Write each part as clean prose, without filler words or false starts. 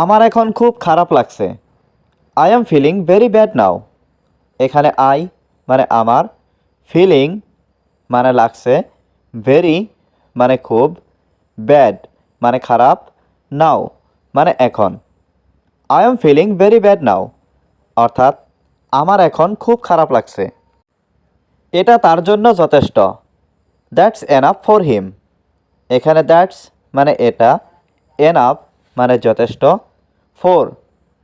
আমার এখন খুব খারাপ লাগছে। I am feeling very bad now. এখানে আই মানে আমার, ফিলিং মানে লাগছে, ভেরি মানে খুব, ব্যাড মানে খারাপ, নাও মানে এখন। I am feeling very bad now অর্থাৎ আমার এখন খুব খারাপ লাগছে। এটা তার জন্য যথেষ্ট। That's enough for him. এখানে দ্যাটস মানে এটা, এনাফ মানে যথেষ্ট, ফর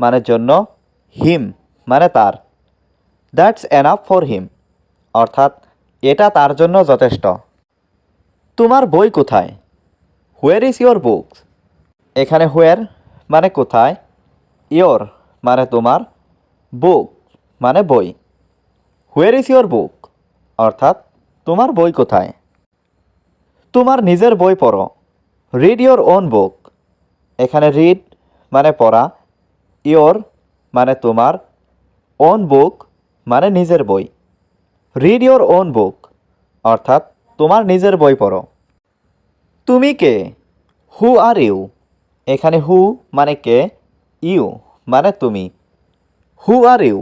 মানে জন্য, হিম মানে তার। দ্যাটস এনাফ ফর হিম অর্থাৎ এটা তার জন্য যথেষ্ট। তোমার বই কোথায়? Where is your books? এখানে হোয়ার মানে কোথায়, ইয়োর মানে তোমার, বুক মানে বই। হোয়ার ইজ ইয়োর বুক অর্থাৎ তোমার বই কোথায়? তোমার নিজের বই পড়ো। রিড ইয়োর ওন বুক। এখানে রিড মানে পড়া, ইয়োর মানে তোমার, ওন বুক মানে নিজের বই। রিড ইয়োর ওন বুক অর্থাৎ তোমার নিজের বই পড়ো। তুমি কে? হু আর ইউ? এখানে হু মানে কে, ইউ মানে তুমি। হু আর ইউ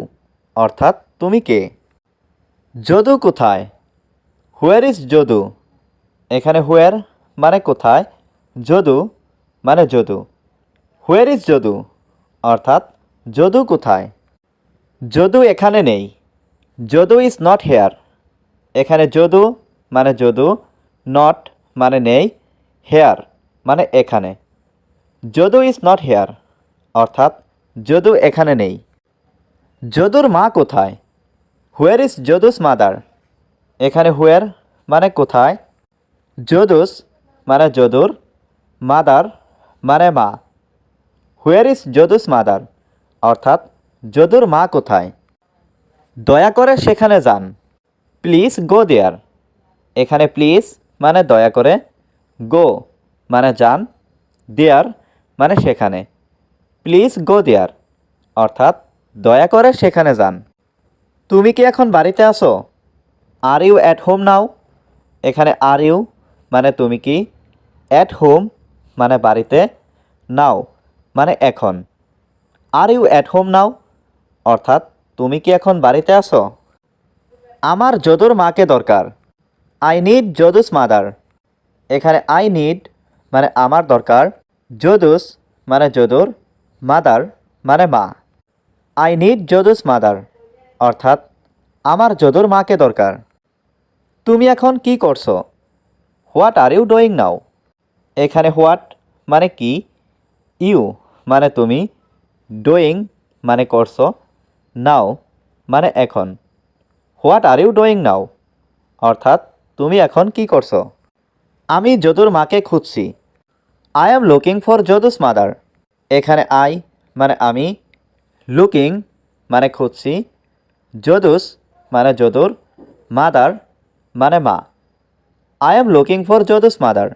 অর্থাৎ তুমি কে? যদু কোথায়? Where is Jadu? এখানে হোয়ার মানে কোথায়, যদু মানে যদু। হোয়ার ইজ যদু অর্থাৎ যদু কোথায়? যদু এখানে নেই। Jadu is not here. এখানে যদু মানে যদু, নট মানে নেই, হেয়ার মানে এখানে। যদু ইজ নট হেয়ার অর্থাৎ যদু এখানে নেই। যদুর মা কোথায়? Where is Jadu's mother? এখানে হোয়ার মানে কোথায়, যদুস মানে যদুর, মাদার মানে মা। হোয়ার ইজ যদুস মাদার অর্থাৎ যদুর মা কোথায়? দয়া করে সেখানে যান। প্লিজ গো দেয়ার। এখানে প্লিজ মানে দয়া করে, গো মানে যান, দেয়ার মানে সেখানে। প্লিজ গো দেয়ার অর্থাৎ দয়া করে সেখানে যান। তুমি কি এখন বাড়িতে আছো? Are you at home now? এখানে আর ইউ মানে তুমি কি, অ্যাট হোম মানে বাড়িতে, নাও মানে এখন। Are you at home now অর্থাৎ তুমি কি এখন বাড়িতে আছো? আমার যদুর মাকে দরকার। I need Jadu's mother. এখানে আই নিড মানে আমার দরকার, যদুস মানে যদুর, মাদার মানে মা। আই নিড যদুস মাদার অর্থাৎ আমার যদুর মাকে দরকার। তুমি এখন কি করছো? What are you doing now? এখানে হোয়াট মানে কি, ইউ মানে তুমি, ডুইং মানে করছো, নাও মানে এখন। What are you doing now অর্থাৎ তুমি এখন কি করছো? আমি যদুর মাকে খুঁজছি। I am looking for Jadu's mother. এখানে আই মানে আমি, লুকিং মানে খুঁজছি, যদুস মানে যদুর, মাদার মানে মা। I am looking for Jadu's mother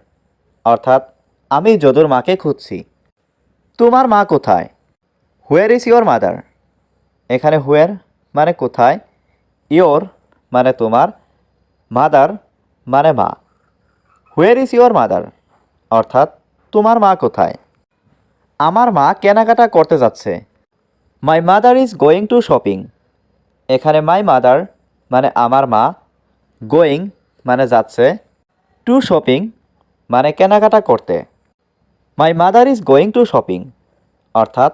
অর্থাৎ আমি যদুর মাকে খুঁজছি। তোমার মা কোথায়? Where is your mother? এখানে হোয়ার মানে কোথায়, ইয়োর মানে তোমার, মাদার মানে মা। হোয়ার ইজ ইয়োর মাদার অর্থাৎ তোমার মা কোথায়? আমার মা কেনাকাটা করতে যাচ্ছে। My mother is going to shopping. এখানে মাই মাদার মানে আমার মা, গোয়িং মানে যাচ্ছে, টু শপিং মানে কেনাকাটা করতে। My mother is going to shopping অর্থাৎ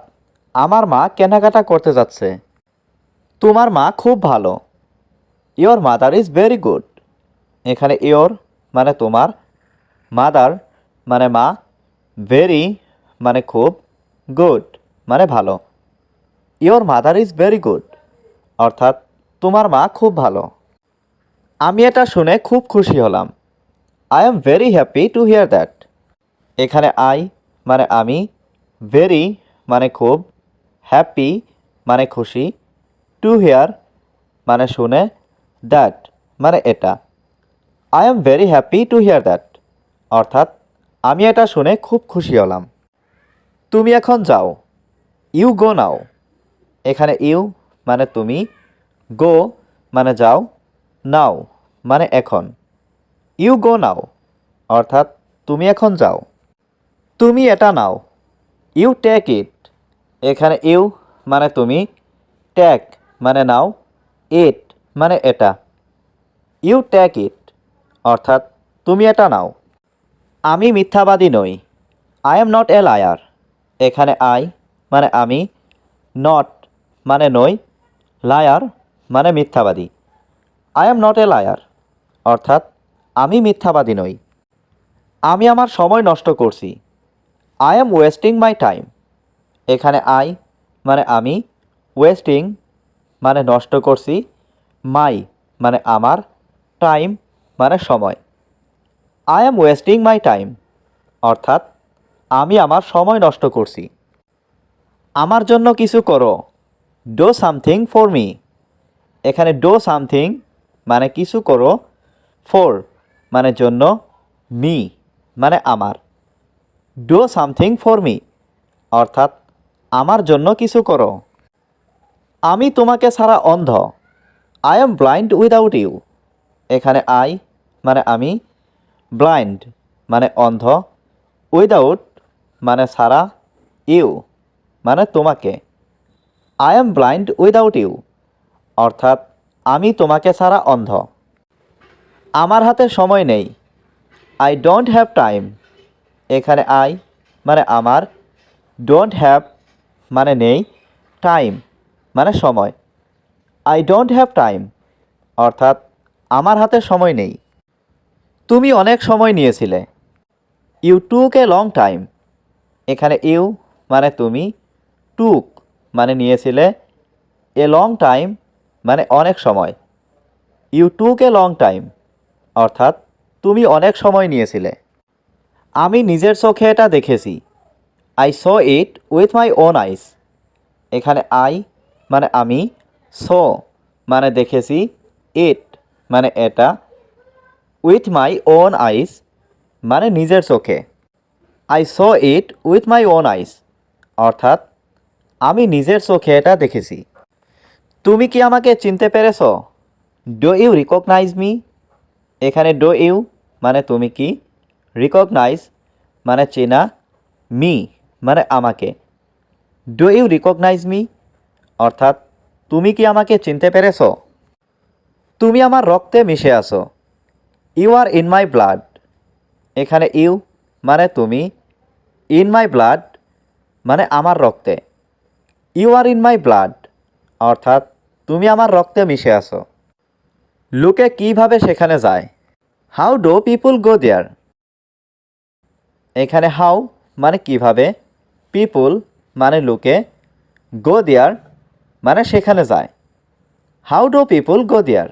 আমার মা কেনাকাটা করতে যাচ্ছে। তোমার মা খুব ভালো। Your mother is very good. এখানে ইয়োর মানে তোমার, মাদার মানে মা, ভেরি মানে খুব, গুড মানে ভালো। Your mother is very good অর্থাৎ তোমার মা খুব ভালো। আমি এটা শুনে খুব খুশি হলাম। I am very happy to here that. এখানে আই মানে আমি, ভেরি মানে খুব, হ্যাপি মানে খুশি, টু হিয়ার মানে শুনে, দ্যাট মানে এটা। I am very happy to here that অর্থাৎ আমি এটা শুনে খুব খুশি হলাম। তুমি এখন যাও। ইউ গো নাও। এখানে ইউ মানে তুমি, গো মানে যাও, নাও মানে এখন। ইউ গো নাও অর্থাৎ তুমি এখন যাও। তুমি এটা নাও। You take it. এখানে ইউ মানে তুমি, টেক মানে নাও, ইট মানে এটা। ইউ টেক ইট অর্থাৎ তুমি এটা নাও। আমি মিথ্যাবাদী নই, I am not a liar. এখানে আই মানে আমি, নট মানে নই, লায়ার মানে মিথ্যাবাদী। I am not a liar অর্থাৎ আমি মিথ্যাবাদী নই। আমি আমার সময় নষ্ট করছি, I am wasting my time. এখানে আই মানে আমি, ওয়েস্টিং মানে নষ্ট করছি, মাই মানে আমার, টাইম মানে সময়। I am wasting my time অর্থাৎ আমি আমার সময় নষ্ট করছি। আমার জন্য কিছু করো, ডো সামথিং ফর মি। এখানে ডো সামথিং মানে কিছু করো, ফর মানে জন্য, মি মানে আমার। ডো সামথিং ফর মি অর্থাৎ আমার জন্য কিছু করো। আমি তোমাকে ছাড়া অন্ধ, I am blind without you. এখানে আই মানে আমি, ব্লাইন্ড মানে অন্ধ, উইদাউট মানে ছাড়া, ইউ মানে তোমাকে। I am blind without you অর্থাৎ আমি তোমাকে ছাড়া অন্ধ। আমার হাতে সময় নেই, আই ডোন্ট হ্যাভ টাইম। এখানে আই মানে আমার, ডোন্ট হ্যাভ মানে নেই, টাইম মানে সময়। আই ডোন্ট হ্যাভ টাইম অর্থাৎ আমার হাতে সময় নেই। তুমি অনেক সময় নিয়েছিলে, you took a long time. এখানে ইউ মানে তুমি, টুক মানে নিয়েছিলে, এ লং টাইম মানে অনেক সময়। You took a long time অর্থাৎ তুমি অনেক সময় নিয়েছিলে। আমি নিজের চোখে এটা দেখেছি, I saw it with my own আইস। এখানে আই মানে আমি, স মানে দেখেছি, ইট মানে এটা, উইথ মাই ওন আইস মানে নিজের চোখে। I saw it with my own আইস অর্থাৎ আমি নিজের চোখে এটা দেখেছি। তুমি কি আমাকে চিনতে পেরেছ, ডো ইউ রিকগনাইজ মি। এখানে ডো ইউ মানে তুমি কি, রিকগনাইজ মানে চেনা, মি মানে আমাকে। ডো ইউ রিকগনাইজ মি অর্থাৎ তুমি কি আমাকে চিনতে পেরেছ। তুমি আমার রক্তে মিশে আছো, you are in my blood. এখানে ইউ মানে তুমি, ইন মাই ব্লাড মানে আমার রক্তে। You are in my blood অর্থাৎ তুমি আমার রক্তে মিশে আছো। লোকে কিভাবে সেখানে যায়, হাউ ডো পিপুল গো দেয়ার। এখানে হাউ মানে কিভাবে, পিপুল মানে লোকে, গো দেয়ার মানে সেখানে যায়। হাউ ডো পিপুল গো দেয়ার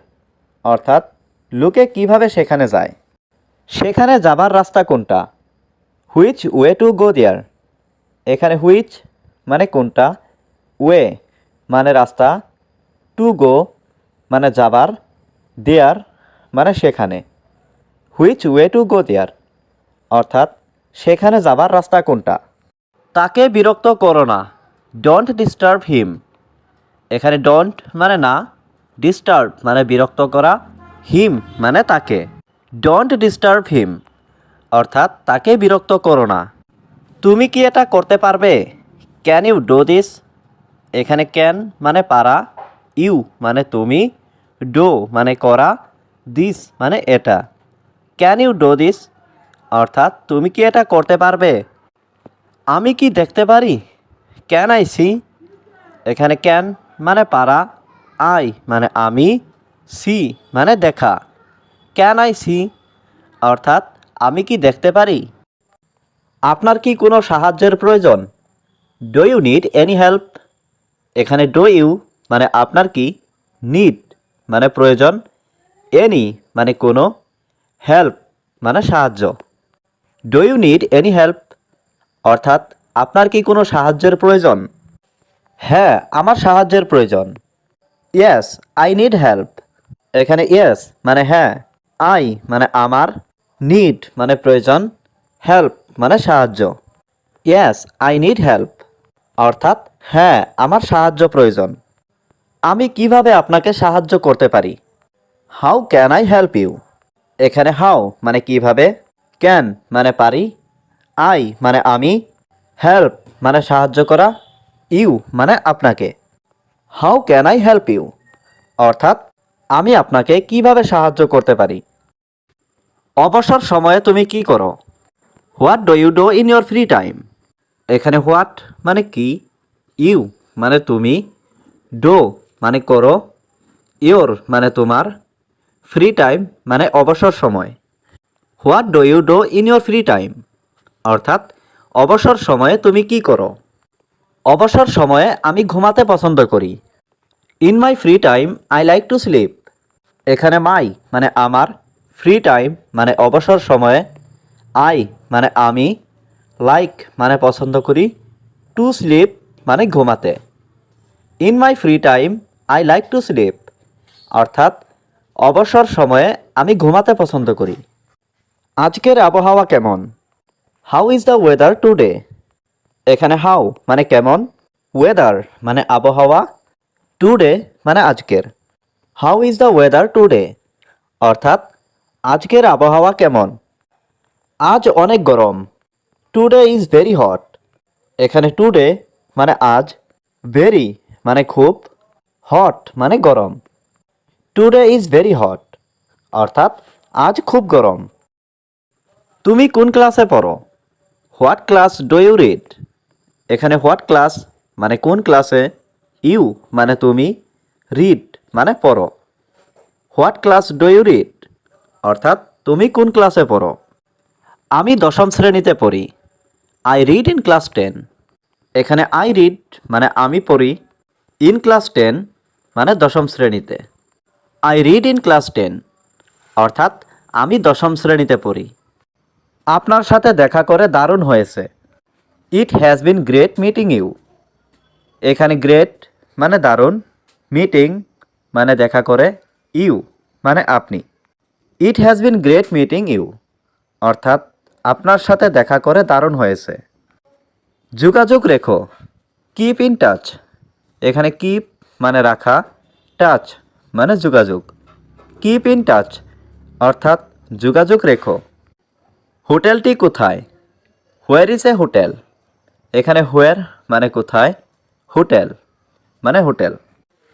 অর্থাৎ লোকে কিভাবে সেখানে যায়। সেখানে যাবার রাস্তা কোনটা, হুইচ ওয়ে টু গো দেয়ার। এখানে হুইচ মানে কোনটা, ওয়ে মানে রাস্তা, টু গো মানে যাবার, দেয়ার মানে সেখানে। হুইচ ওয়ে টু গো দেয়ার অর্থাৎ সেখানে যাবার রাস্তা কোনটা। তাকে বিরক্ত করো না, ডোন্ট ডিস্টার্ব হিম। এখানে ডোন্ট মানে না, ডিস্টার্ব মানে বিরক্ত করা, হিম মানে তাকে। ডোন্ট ডিস্টার্ব হিম অর্থাৎ তাকে বিরক্ত করো না। তুমি কি এটা করতে পারবে, ক্যান ইউ ডু দিস। এখানে ক্যান মানে পারা, ইউ মানে তুমি, ডো মানে করা, দিস মানে এটা। ক্যান ইউ ডু দিস অর্থাৎ তুমি কি এটা করতে পারবে। আমি কি দেখতে পারি, ক্যান আই সি। এখানে ক্যান মানে পারা, আই মানে আমি, সি মানে দেখা। ক্যান আই সি অর্থাৎ আমি কি দেখতে পারি। আপনার কি কোনো সাহায্যের প্রয়োজন, do you need any help. এখানে ডু ইউ মানে আপনার কি, নিড মানে প্রয়োজন, এনি মানে কোনো, হেল্প মানে সাহায্য। Do you need any help অর্থাৎ আপনার কি কোনো সাহায্যের প্রয়োজন। হ্যাঁ আমার সাহায্যের প্রয়োজন, ইয়েস আই নিড হেল্প। এখানে ইয়েস মানে হ্যাঁ, আই মানে আমার, নিড মানে প্রয়োজন, হেল্প মানে সাহায্য। ইয়েস আই নিড হেল্প অর্থাৎ হ্যাঁ আমার সাহায্য প্রয়োজন। আমি কিভাবে আপনাকে সাহায্য করতে পারি, how can I help you. এখানে হাউ মানে কিভাবে, ক্যান মানে পারি, আই মানে আমি, হেল্প মানে সাহায্য করা, ইউ মানে আপনাকে। How can I help you অর্থাৎ আমি আপনাকে কিভাবে সাহায্য করতে পারি। অবসর সময়ে তুমি কি করো? What do you do in your free time. এখানে হোয়াট মানে কি, ইউ মানে তুমি, ডো মানে করো, ইয়োর মানে তোমার, ফ্রি টাইম মানে অবসর সময়। What do you do in your free time অর্থাৎ অবসর সময়ে তুমি কি করো। অবসর সময়ে আমি ঘুমাতে পছন্দ করি। In my free time I like to sleep. এখানে মাই মানে আমার, ফ্রি টাইম মানে অবসর সময়ে, আই মানে আমি, লাইক মানে পছন্দ করি, টু স্লিপ মানে ঘুমাতে। In my free time I like to sleep অর্থাৎ অবসর সময়ে আমি ঘুমাতে পছন্দ করি। আজকের আবহাওয়া কেমন? How is the weather today. এখানে হাউ মানে কেমন, ওয়েদার মানে আবহাওয়া, টুডে মানে আজকের। How is the weather today অর্থাৎ আজকের আবহাওয়া কেমন। আজ অনেক গরম। Today is very hot. এখানে টুডে মানে আজ, ভেরি মানে খুব, হট মানে গরম। টুডে ইজ ভেরি হট অর্থাৎ আজ খুব গরম। তুমি কোন ক্লাসে পড়ো? What class do you read. এখানে হোয়াট ক্লাস মানে কোন ক্লাসে, ইউ মানে তুমি, রিড মানে পড়ো। What class do you read অর্থাৎ তুমি কোন ক্লাসে পড়ো। আমি দশম শ্রেণীতে পড়ি। I read in class 10। এখানে আই রিড মানে আমি পড়ি, ইন ক্লাস 10 মানে দশম শ্রেণীতে। আই রিড ইন ক্লাস 10 অর্থাৎ আমি দশম শ্রেণীতে পড়ি। আপনার সাথে দেখা করে দারুণ হয়েছে। It has been great meeting you. এখানে গ্রেট মানে দারুণ, মিটিং মানে দেখা করে, ইউ মানে আপনি। It has been great meeting you অর্থাৎ আপনার সাথে দেখা করে দারুণ হয়েছে। যোগাযোগ রেখো, কিপ ইন টাচ। এখানে কিপ মানে রাখা, টাচ মানে যোগাযোগ। কিপ ইন টাচ অর্থাৎ যোগাযোগ রেখো। হোটেলটি কোথায়? Where is a hotel. এখানে হোয়ার মানে কোথায়, হোটেল মানে hotel.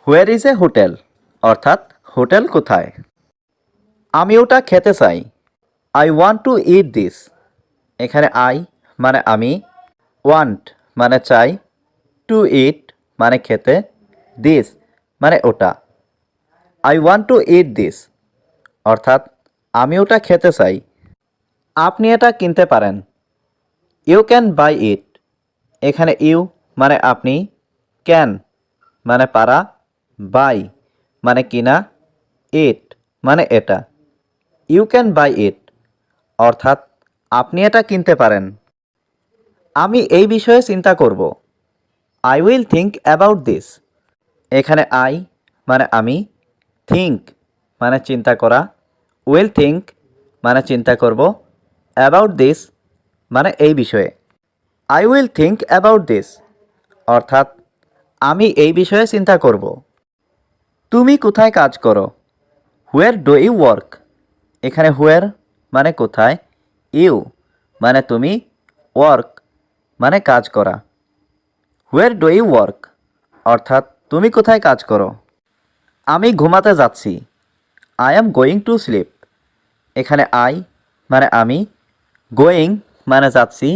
Where is a hotel অর্থাৎ হোটেল কোথায়। আমি ওটা খেতে চাই। I want to it this. এখানে আই মানে আমি, ওয়ান্ট মানে চাই, টু ইট মানে খেতে, দিস মানে ওটা। I want to it this অর্থাৎ আমি ওটা খেতে চাই। আপনি এটা কিনতে পারেন। ইউ ক্যান বাই ইট। এখানে ইউ মানে আপনি, ক্যান মানে পারা, বাই মানে কিনা, ইট মানে এটা। ইউ ক্যান বাই ইট অর্থাৎ আপনি এটা কিনতে পারেন। আমি এই বিষয়ে চিন্তা করব। I will think about this. এখানে আই মানে আমি, থিঙ্ক মানে চিন্তা করা, উইল থিঙ্ক মানে চিন্তা করব, অ্যাবাউট দিস মানে এই বিষয়ে। I will think about this অর্থাৎ আমি এই বিষয়ে চিন্তা করব। তুমি কোথায় কাজ করো? Where do you work. এখানে হোয়ার মানে কোথায়, ইউ মানে তুমি, ওয়ার্ক মানে কাজ করা। হোয়ার ডু ইউ ওয়ার্ক অর্থাৎ তুমি কোথায় কাজ করো। আমি ঘুমাতে যাচ্ছি। I am going to sleep. এখানে আই মানে আমি, গোয়িং মানে যাচ্ছি,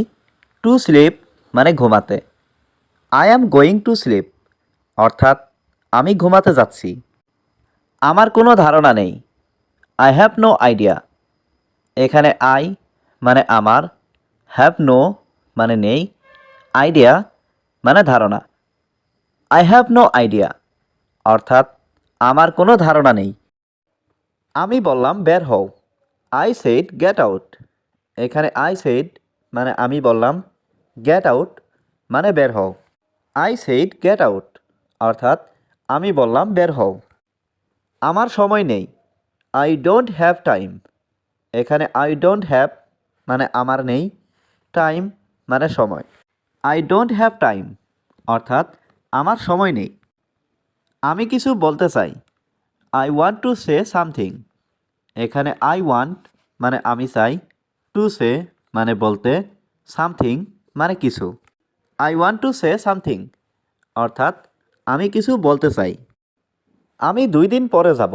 টু স্লিপ মানে ঘুমাতে। I am going to sleep অর্থাৎ আমি ঘুমাতে যাচ্ছি। আমার কোনো ধারণা নেই। I have no idea. এখানে আই মানে আমার, হ্যাভ নো মানে নেই, আইডিয়া মানে ধারণা। আই হ্যাভ নো আইডিয়া অর্থাৎ আমার কোনো ধারণা নেই। আমি বললাম বের হও। I said get out. এখানে আই সেড মানে আমি বললাম, গেট আউট মানে বের হও। আই সেড গেট আউট অর্থাৎ আমি বললাম বের হও। আমার সময় নেই। I don't have time. এখানে আই ডোন্ট হ্যাভ মানে আমার নেই, টাইম মানে সময়। আই ডোন্ট হ্যাভ টাইম অর্থাৎ আমার সময় নেই। আমি কিছু বলতে চাই। I want to say something. এখানে আই ওয়ান্ট মানে আমি চাই, টু সে মানে বলতে, সামথিং মানে কিছু। I want to say something অর্থাৎ আমি কিছু বলতে চাই। আমি 2 দিন পরে যাব।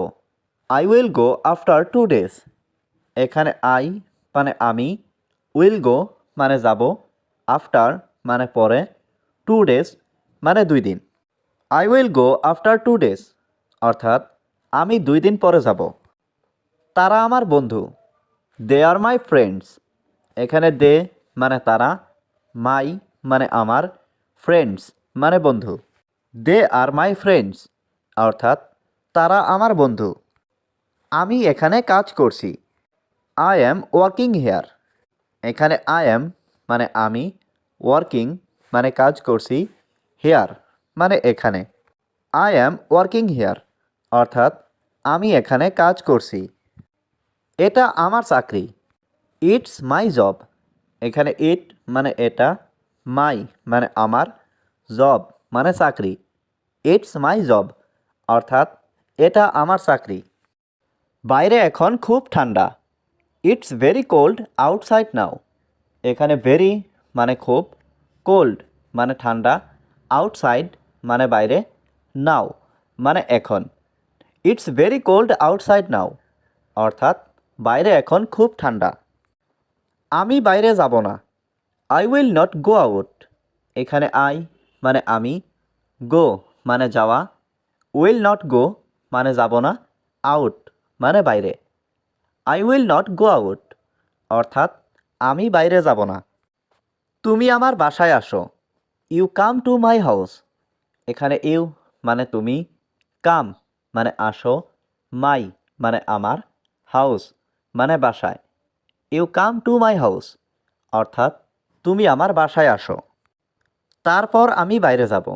I will go after 2 days. এখানে আই মানে আমি, উইল গো মানে যাব, আফটার মানে পরে, 2 ডেজ মানে 2 দিন। I will go after 2 days অর্থাৎ আমি 2 দিন পরে যাব। তারা আমার বন্ধু। দে আর মাই ফ্রেন্ডস। এখানে দে মানে তারা, মাই মানে আমার, ফ্রেন্ডস মানে বন্ধু। দে আর মাই ফ্রেন্ডস অর্থাৎ তারা আমার বন্ধু। আমি এখানে কাজ করছি। I am working here. এখানে আই অ্যাম মানে আমি, ওয়ার্কিং মানে কাজ করছি, হেয়ার মানে এখানে। আই অ্যাম ওয়ার্কিং হেয়ার অর্থাৎ আমি এখানে কাজ করছি। এটা আমার চাকরি। It's my job. এখানে ইট মানে এটা, মাই মানে আমার, জব মানে চাকরি। ইটস মাই জব অর্থাৎ এটা আমার চাকরি। বাইরে এখন খুব ঠান্ডা। ইটস ভেরি কোল্ড আউটসাইড নাও। এখানে ভেরি মানে খুব, কোল্ড মানে ঠান্ডা, আউটসাইড মানে বাইরে, নাও মানে এখন। ইটস ভেরি কোল্ড আউটসাইড নাও অর্থাৎ বাইরে এখন খুব ঠান্ডা। আমি বাইরে যাব না। I will not go out. এখানে আই মানে আমি, গো মানে যাওয়া, উইল নট গো মানে যাব না, আউট মানে বাইরে। I will not go out অর্থাৎ আমি বাইরে যাব না। তুমি আমার বাসায় আসো। You come to my house. এখানে ইউ মানে তুমি, কাম মানে আসো, মাই মানে আমার, হাউস মানে বাসায়। You come to my house অর্থাৎ তুমি আমার বাসায় আসো। তারপর আমি বাইরে যাব।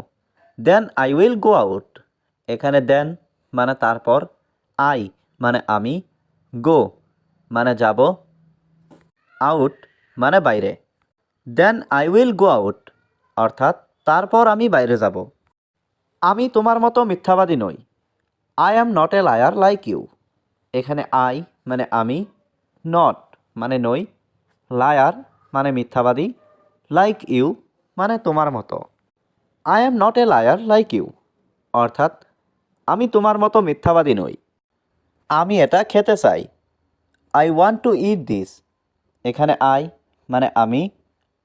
Then I will go out. এখানে দেন মানে তারপর, আই মানে আমি, গো মানে যাব, আউট মানে বাইরে। Then I will go out অর্থাৎ তারপর আমি বাইরে যাব। আমি তোমার মতো মিথ্যাবাদী নই। I am not a liar like you. এখানে আই মানে আমি, নট মানে নই, লায়ার মানে মিথ্যাবাদী, লাইক ইউ মানে তোমার মতো। I am not a liar like you অর্থাৎ আমি তোমার মতো মিথ্যাবাদী নই। আমি এটা খেতে চাই। I want to it this. এখানে আই মানে আমি,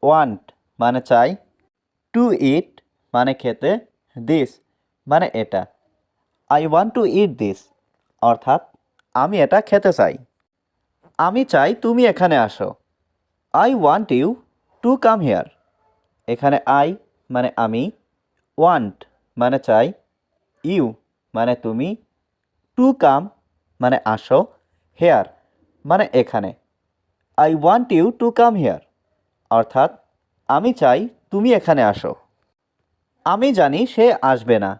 ওয়ান্ট মানে চাই, টু ইট মানে খেতে, দিস মানে এটা। I want to it this অর্থাৎ আমি এটা খেতে চাই। আমি চাই তুমি এখানে আসো। I want you to come here. এখানে আই মানে আমি, ওয়ান্ট মানে চাই, ইউ মানে তুমি, টু কাম মানে আসো, হেয়ার মানে এখানে। I want you to come here অর্থাৎ আমি চাই তুমি এখানে আসো। আমি জানি সে আসবে না।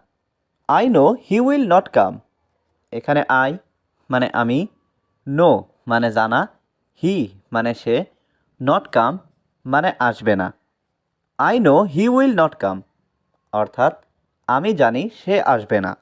I know he will not come. এখানে আই মানে আমি, নো মানে জানা, হি মানে সে, নট কাম মানে আসবে না। I know he will not come অর্থাৎ আমি জানি সে আসবে না।